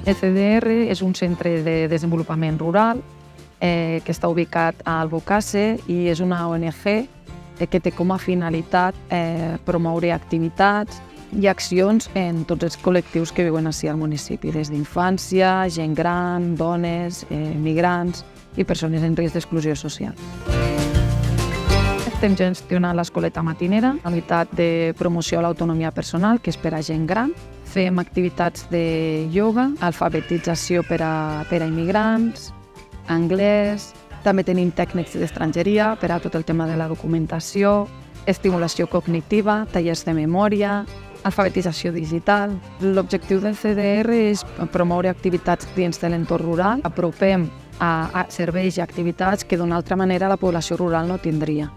El CDR és un centre de desenvolupament rural que està ubicat a Albocàsser i és una ONG que té com a finalitat promoure activitats i accions en tots els col·lectius que viuen ací al municipi, des d'infància, gent gran, dones, migrants i persones en risc d'exclusió social. Estem gestionant l'escoleta matinera, la unitat de promoció a l'autonomia personal, que és per a gent gran. Fem activitats de ioga, alfabetització per a immigrants, anglès. També tenim tècnics d'estrangeria per a tot el tema de la documentació, estimulació cognitiva, tallers de memòria, alfabetització digital. L'objectiu del CDR és promoure activitats dins de l'entorn rural. Apropem a serveis i activitats que d'una altra manera la població rural no tindria.